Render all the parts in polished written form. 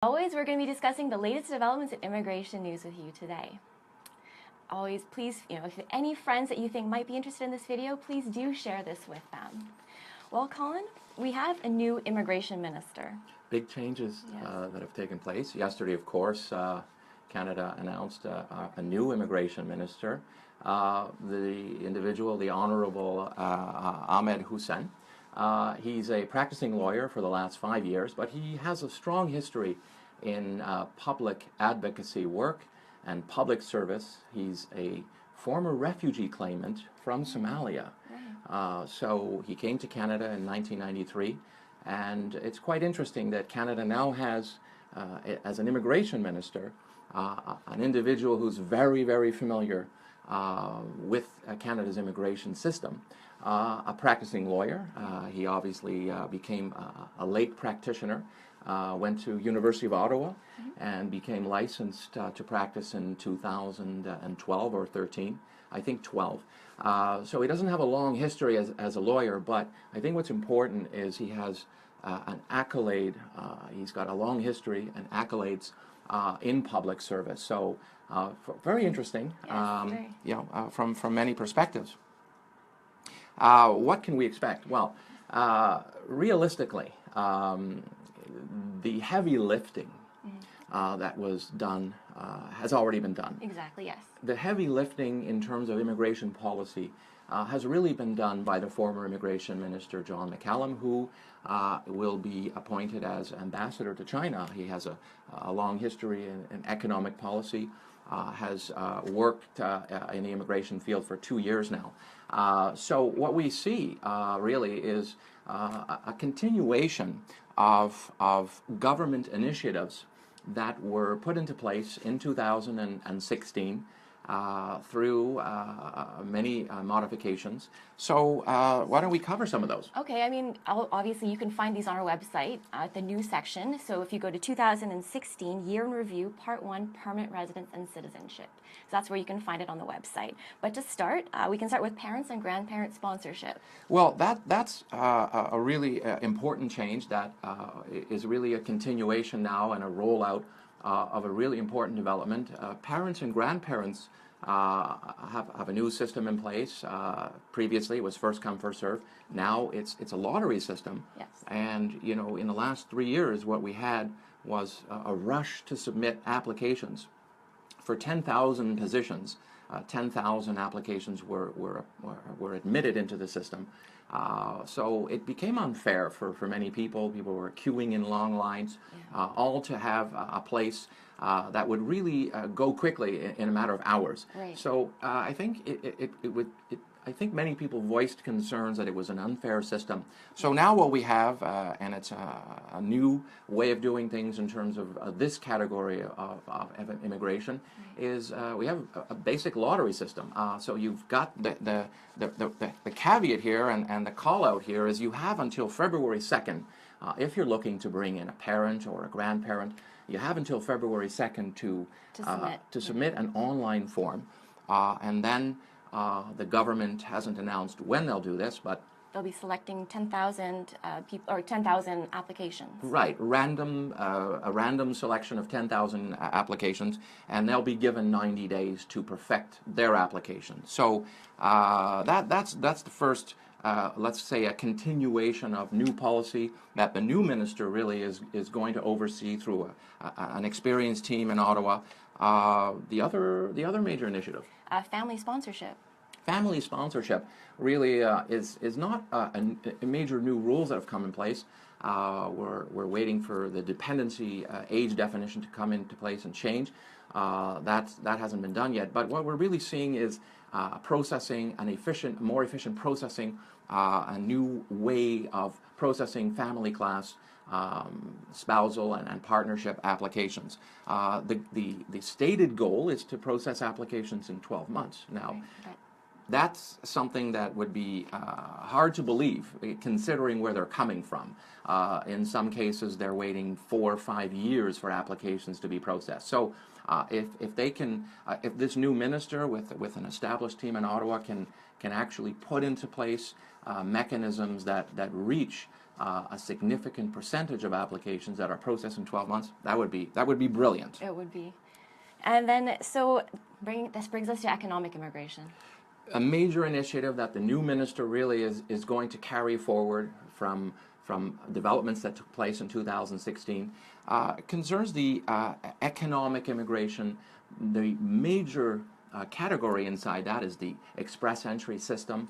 Always, we're going to be discussing the latest developments in immigration news with you today. Always, please, if any friends that you think might be interested in this video, please do share this with them. Well, Colin, we have a new immigration minister. Big changes that have taken place. Yesterday, of course, Canada announced a new immigration minister. The individual, the Honorable Ahmed Hussen. He's a practicing lawyer for the last 5 years, but he has a strong history in public advocacy work and public service. He's a former refugee claimant from Somalia. So he came to Canada in 1993, and it's quite interesting that Canada now has, as an immigration minister, an individual who's very, very familiar with Canada's immigration system. A practicing lawyer. He obviously became a late practitioner, went to University of Ottawa and became licensed to practice in 2012 or 13, I think 12. So he doesn't have a long history as a lawyer, but I think what's important is he has an accolade. He's got a long history and accolades in public service. So very interesting, from many perspectives. What can we expect? Well, realistically, the heavy lifting that was done has already been done. Exactly, yes. The heavy lifting in terms of immigration policy has really been done by the former immigration minister, John McCallum, who will be appointed as ambassador to China. He has a long history in economic policy, has worked in the immigration field for 2 years now. So what we see really is a continuation of government initiatives that were put into place in 2016 through many modifications. So why don't we cover some of those? Okay, I mean, obviously you can find these on our website at the news section. So if you go to 2016 Year in Review, Part 1, Permanent Residence and Citizenship. So that's where you can find it on the website. But to start, we can start with parents and grandparent sponsorship. Well, that's a really important change that is really a continuation now and a rollout of a really important development. Parents and grandparents have a new system in place. Previously, it was first come, first serve. Now it's a lottery system. Yes. And in the last 3 years, what we had was a rush to submit applications for 10,000 positions. 10,000 applications were admitted into the system. So it became unfair for many people. People were queuing in long lines, all to have a place that would really go quickly in a matter of hours. Right. So I think I think many people voiced concerns that it was an unfair system. So now what we have, and it's a new way of doing things in terms of this category of immigration, is we have a basic lottery system. So you've got the caveat here and the call out here is you have until February 2nd, if you're looking to bring in a parent or a grandparent, you have until February 2nd to submit an online form, and then the government hasn't announced when they'll do this, but they'll be selecting 10,000 people or 10,000 applications. Right, a random selection of 10,000 applications, and they'll be given 90 days to perfect their application. So that's the first, let's say, a continuation of new policy that the new minister really is going to oversee through an experienced team in Ottawa. The other major initiative. Family sponsorship. Family sponsorship really is not a major new rules that have come in place. We're waiting for the dependency age definition to come into place and change. That hasn't been done yet. But what we're really seeing is processing more efficient processing, a new way of processing family class, spousal and partnership applications. The stated goal is to process applications in 12 months. Now, that's something that would be hard to believe, considering where they're coming from. In some cases, they're waiting 4 or 5 years for applications to be processed. So if they can, if this new minister with an established team in Ottawa can actually put into place mechanisms that reach a significant percentage of applications that are processed in 12 months, that would be brilliant. It would be. And then, so this brings us to economic immigration. A major initiative that the new minister really is going to carry forward from developments that took place in 2016 concerns the economic immigration. The major category inside that is the express entry system,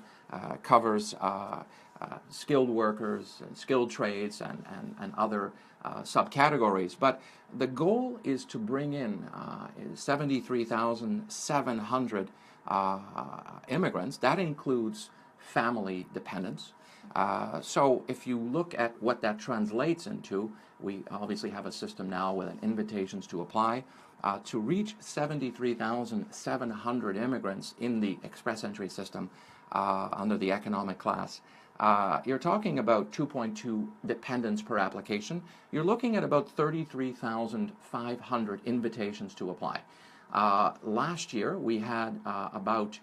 covers skilled workers, and skilled trades, and other subcategories. But the goal is to bring in 73,700 immigrants. That includes family dependents. So if you look at what that translates into, we obviously have a system now with invitations to apply. To reach 73,700 immigrants in the express entry system under the economic class, you're talking about 2.2 dependents per application. You're looking at about 33,500 invitations to apply. Last year, we had about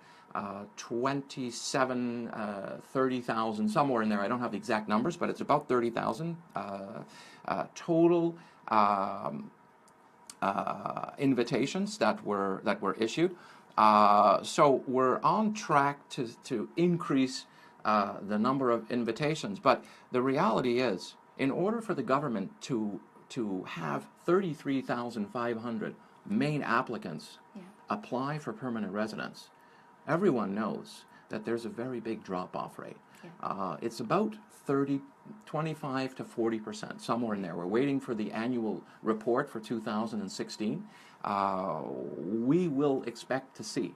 30,000, somewhere in there. I don't have the exact numbers, but it's about 30,000 total invitations that were issued. So we're on track to increase the number of invitations. But the reality is, in order for the government to have 33,500 main applicants apply for permanent residence, everyone knows that there's a very big drop-off rate. It's about 25 to 40%, somewhere in there. We're waiting for the annual report for 2016. We will expect to see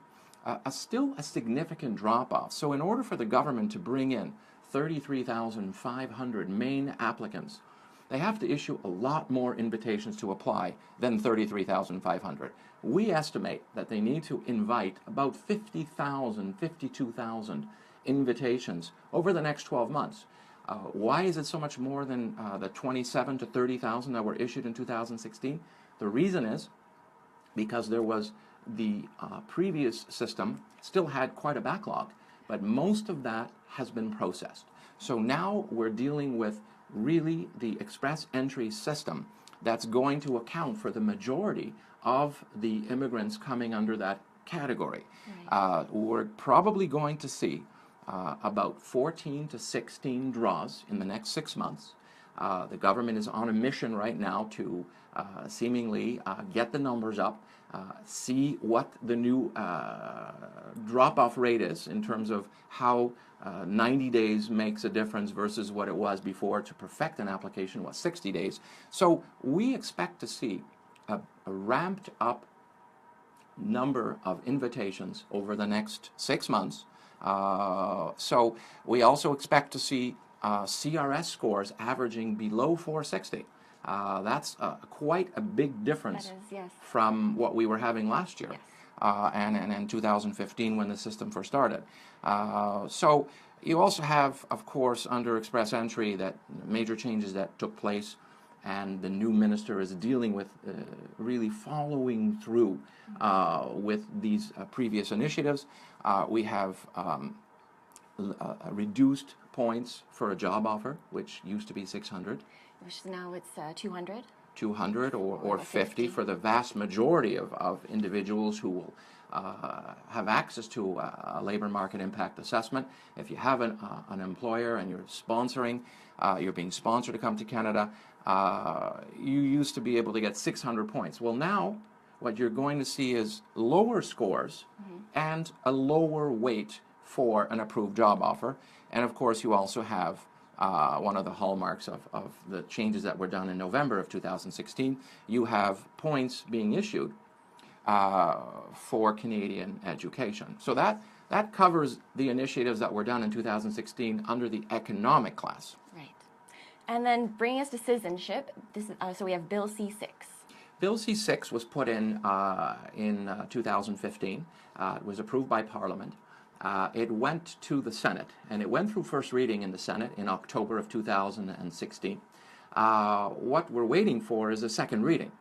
still a significant drop-off. So in order for the government to bring in 33,500 main applicants, they have to issue a lot more invitations to apply than 33,500. We estimate that they need to invite about 50,000, 52,000 invitations over the next 12 months. Why is it so much more than the 27 to 30,000 that were issued in 2016? The reason is because there was the previous system still had quite a backlog, but most of that has been processed. So now we're dealing with really the express entry system that's going to account for the majority of the immigrants coming under that category. Right. We're probably going to see about 14 to 16 draws in the next 6 months. The government is on a mission right now to seemingly get the numbers up, see what the new drop-off rate is in terms of how 90 days makes a difference versus what it was before. To perfect an application was 60 days. So we expect to see a ramped up number of invitations over the next 6 months. So we also expect to see CRS scores averaging below 460. That's quite a big difference from what we were having last year. Yes. And in 2015 when the system first started. So you also have, of course, under express entry, that major changes that took place, and the new minister is dealing with really following through with these previous initiatives. We have reduced points for a job offer, which used to be 600. Which now it's 200. 200 or 50 for the vast majority of individuals who will have access to a labor market impact assessment. If you have an employer and you're being sponsored to come to Canada, you used to be able to get 600 points. Well, now what you're going to see is lower scores and a lower weight for an approved job offer. And of course, you also have one of the hallmarks of the changes that were done in November of 2016, you have points being issued for Canadian education. So that covers the initiatives that were done in 2016 under the economic class. Right. And then bringing us to citizenship, so we have Bill C-6. Bill C-6 was put in 2015. It was approved by Parliament. It went to the Senate, and it went through first reading in the Senate in October of 2016. What we're waiting for is a second reading.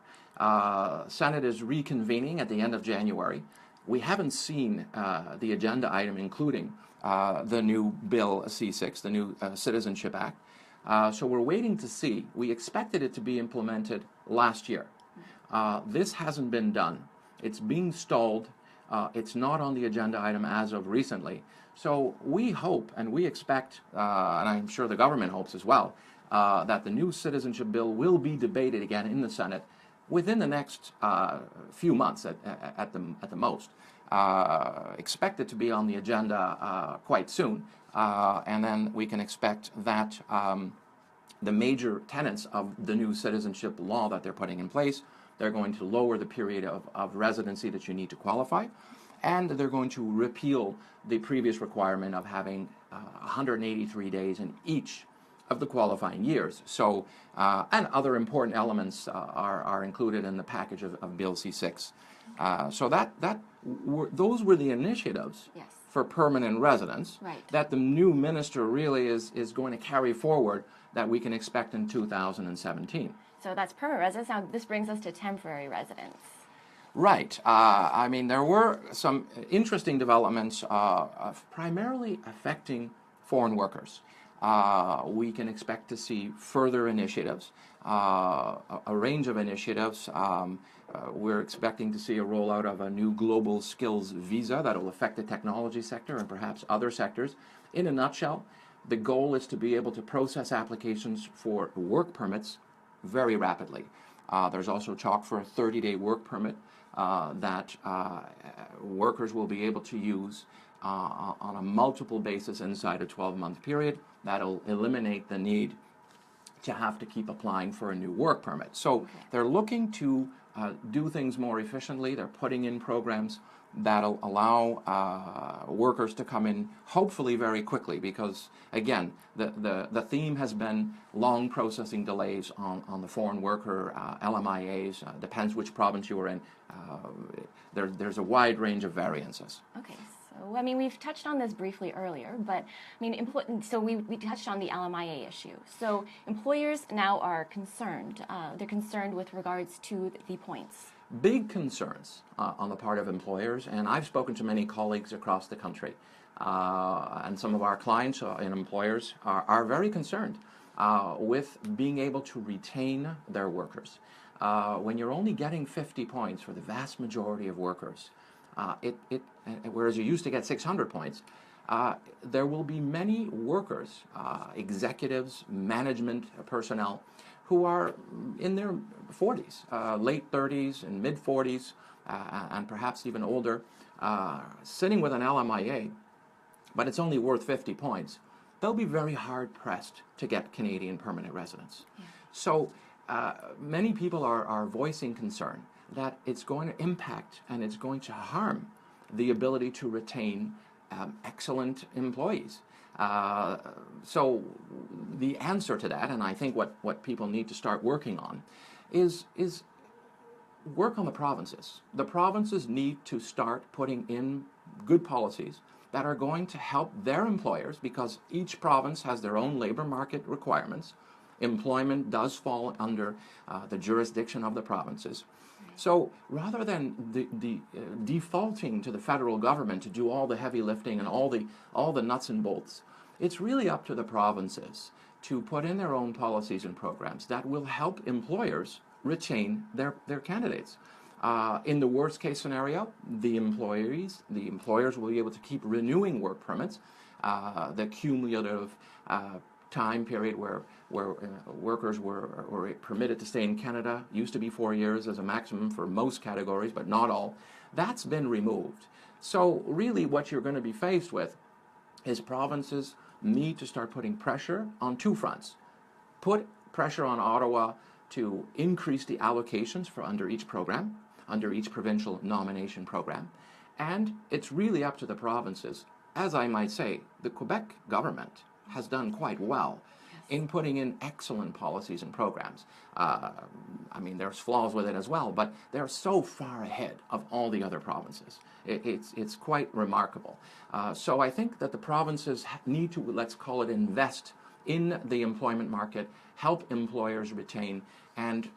Senate is reconvening at the end of January. We haven't seen the agenda item including the new Bill C-6, the new Citizenship Act. So we're waiting to see. We expected it to be implemented last year. This hasn't been done. It's being stalled. It's not on the agenda item as of recently. So we hope and we expect, and I'm sure the government hopes as well, that the new citizenship bill will be debated again in the Senate within the next few months at the most. Expect it to be on the agenda quite soon, and then we can expect that the major tenets of the new citizenship law that they're putting in place, they're going to lower the period of residency that you need to qualify, and they're going to repeal the previous requirement of having 183 days in each of the qualifying years. So, and other important elements are included in the package of Bill C6. So those were the initiatives Yes. for permanent residence Right. that the new minister really is going to carry forward that we can expect in 2017. So that's permanent residence. Now this brings us to temporary residence. Right. I mean, there were some interesting developments primarily affecting foreign workers. We can expect to see further initiatives, a range of initiatives. We're expecting to see a rollout of a new global skills visa that will affect the technology sector and perhaps other sectors. In a nutshell, the goal is to be able to process applications for work permits very rapidly. There's also talk for a 30-day work permit that workers will be able to use on a multiple basis inside a 12-month period. That'll eliminate the need to have to keep applying for a new work permit. So they're looking to do things more efficiently. They're putting in programs that'll allow workers to come in hopefully very quickly, because again, the theme has been long processing delays on the foreign worker LMIAs. Depends which province you were in. There's a wide range of variances. Okay. So, I mean, we've touched on this briefly earlier, but I mean, so we touched on the LMIA issue. So employers now are concerned. They're concerned with regards to the points. Big concerns on the part of employers, and I've spoken to many colleagues across the country, and some of our clients and employers are very concerned with being able to retain their workers. When you're only getting 50 points for the vast majority of workers, whereas you used to get 600 points, there will be many workers, executives, management personnel, who are in their 40s, late 30s and mid 40s, and perhaps even older, sitting with an LMIA, but it's only worth 50 points. They'll be very hard pressed to get Canadian permanent residence. Yeah. So many people are voicing concern that it's going to impact and it's going to harm the ability to retain excellent employees. So the answer to that, and I think what people need to start working on, is work on the provinces. The provinces need to start putting in good policies that are going to help their employers, because each province has their own labor market requirements. Employment does fall under the jurisdiction of the provinces. So rather than defaulting to the federal government to do all the heavy lifting and all the nuts and bolts, it's really up to the provinces to put in their own policies and programs that will help employers retain their candidates. In the worst case scenario, the employers will be able to keep renewing work permits. The cumulative time period where workers were permitted to stay in Canada used to be 4 years as a maximum for most categories, but not all. That's been removed. So really what you're going to be faced with is provinces need to start putting pressure on two fronts. Put pressure on Ottawa to increase the allocations for under each program, under each provincial nomination program. And it's really up to the provinces. As I might say, the Quebec government has done quite well in putting in excellent policies and programs. I mean, there's flaws with it as well, but they're so far ahead of all the other provinces. It's quite remarkable. So I think that the provinces need to, let's call it, invest in the employment market, help employers retain, and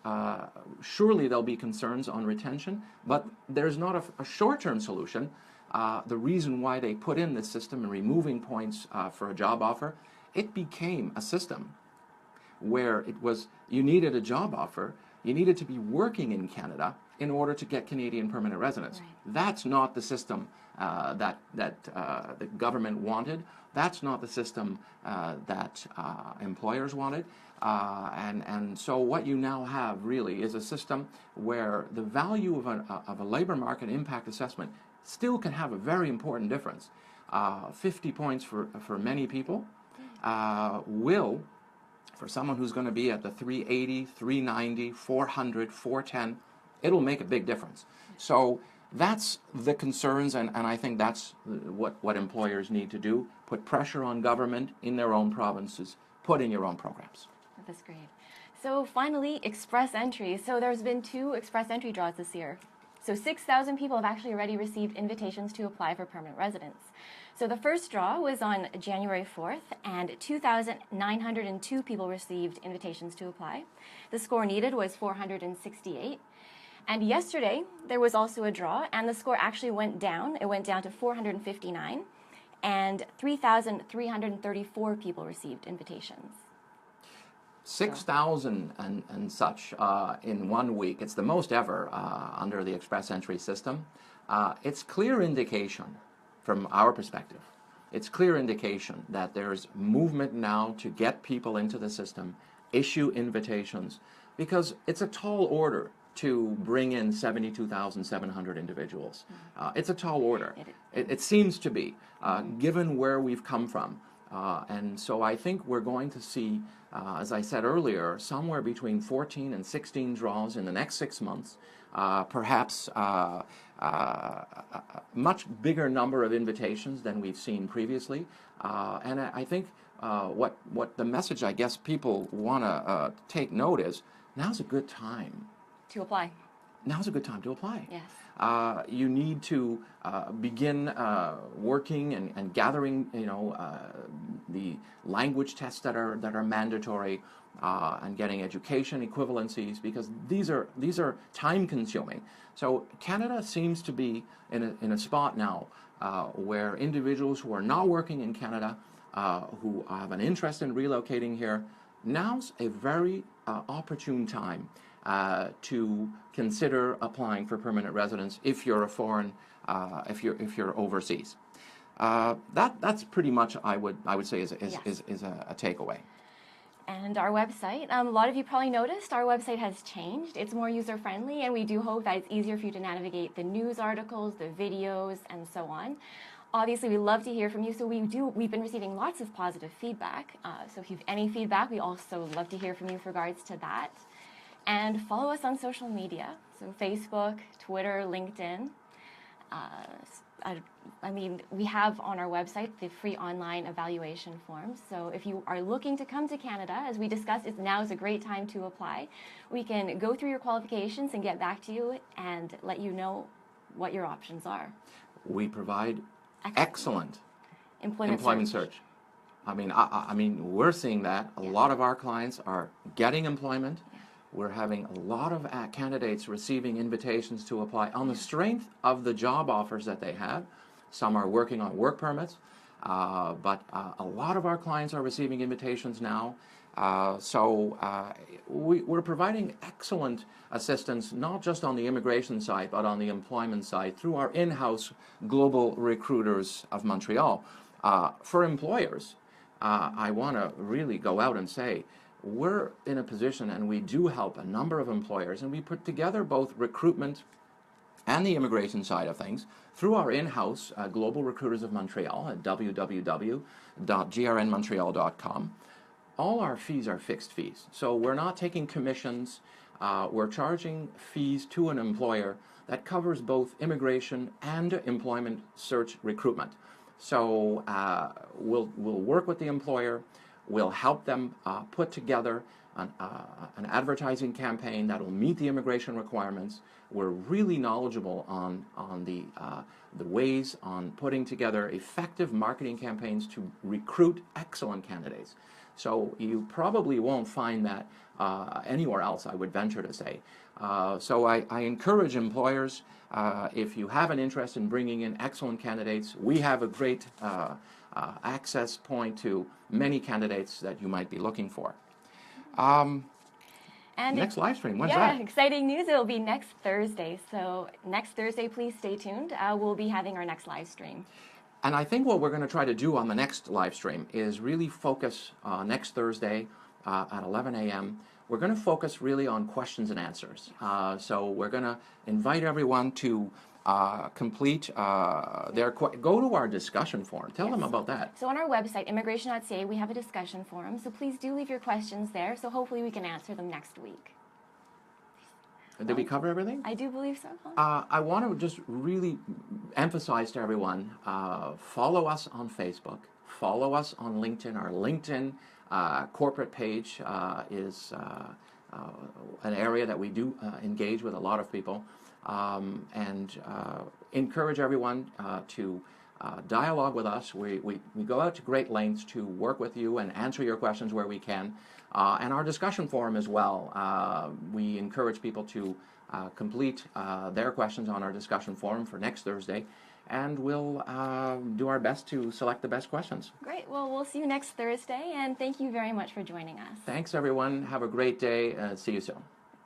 surely there'll be concerns on retention, but there's not a short-term solution. The reason why they put in this system and removing points for a job offer, it became a system where it was you needed a job offer, you needed to be working in Canada in order to get Canadian permanent residence. Right. That's not the system that the government wanted. That's not the system that employers wanted. And so what you now have really is a system where the value of a labor market impact assessment still can have a very important difference. 50 points for many people will, for someone who's going to be at the 380, 390, 400, 410, it'll make a big difference. So that's the concerns, and I think that's what employers need to do. Put pressure on government in their own provinces. Put in your own programs. That's great. So finally, express entry. So there's been 2 express entry draws this year. So 6,000 people have actually already received invitations to apply for permanent residence. So the first draw was on January 4th, and 2,902 people received invitations to apply. The score needed was 468. And yesterday, there was also a draw, and the score actually went down. It went down to 459, and 3,334 people received invitations. 6,000 and such in 1 week. It's the most ever under the express entry system. It's clear indication from our perspective. It's clear indication that there's movement now to get people into the system, issue invitations, because it's a tall order to bring in 72,700 individuals. It's a tall order. It seems to be, given where we've come from. And so I think we're going to see, as I said earlier, somewhere between 14 and 16 draws in the next 6 months, perhaps a much bigger number of invitations than we've seen previously. And I think what the message I guess people want to take note is, now's a good time. To apply. Now's a good time to apply. Yes. You need to begin working and gathering, the language tests that are mandatory, and getting education equivalencies, because these are time consuming. So Canada seems to be in a spot now where individuals who are not working in Canada, who have an interest in relocating here, now's a very opportune time to consider applying for permanent residence if you're a foreign, if you're overseas. That's pretty much I would say is a takeaway. And our website, a lot of you probably noticed our website has changed. It's more user friendly, and we do hope that it's easier for you to navigate the news articles, the videos, and so on. Obviously, we love to hear from you, so we've been receiving lots of positive feedback. So if you have any feedback, we also love to hear from you with regards to that. And follow us on social media, so Facebook, Twitter, LinkedIn. We have on our website the free online evaluation forms. So if you are looking to come to Canada, as we discussed, now is a great time to apply. We can go through your qualifications and get back to you and let you know what your options are. We provide excellent employment search. I mean, we're seeing that a lot of our clients are getting employment. We're having a lot of candidates receiving invitations to apply on the strength of the job offers that they have. Some are working on work permits, but a lot of our clients are receiving invitations now. So we're providing excellent assistance, not just on the immigration side, but on the employment side through our in-house global recruiters of Montreal. For employers, I want to really go out and say, we're in a position, and we do help a number of employers, and we put together both recruitment and the immigration side of things through our in-house Global Recruiters of Montreal at www.grnmontreal.com. All our fees are fixed fees, so we're not taking commissions. We're charging fees to an employer that covers both immigration and employment search recruitment. So we'll work with the employer. We'll help them put together an advertising campaign that will meet the immigration requirements. We're really knowledgeable on the ways on putting together effective marketing campaigns to recruit excellent candidates. So you probably won't find that anywhere else, I would venture to say. So I encourage employers, if you have an interest in bringing in excellent candidates, we have a great access point to many candidates that you might be looking for. And Next live stream, when's yeah, that? exciting news. It will be next Thursday. So next Thursday, please stay tuned. We'll be having our next live stream. And I think what we're going to try to do on the next live stream is really focus next Thursday at 11 a.m. We're going to focus really on questions and answers. So we're going to invite everyone to complete go to our discussion forum. Tell them about that. So on our website, immigration.ca, we have a discussion forum. So please do leave your questions there. So hopefully we can answer them next week. Did we cover everything? I do believe so. I want to just really emphasize to everyone, follow us on Facebook, follow us on LinkedIn. Our LinkedIn corporate page is an area that we do engage with a lot of people, and encourage everyone to dialogue with us. We go out to great lengths to work with you and answer your questions where we can. And our discussion forum as well. We encourage people to complete their questions on our discussion forum for next Thursday, and we'll do our best to select the best questions. Great. Well, we'll see you next Thursday, and thank you very much for joining us. Thanks, everyone. Have a great day, and see you soon.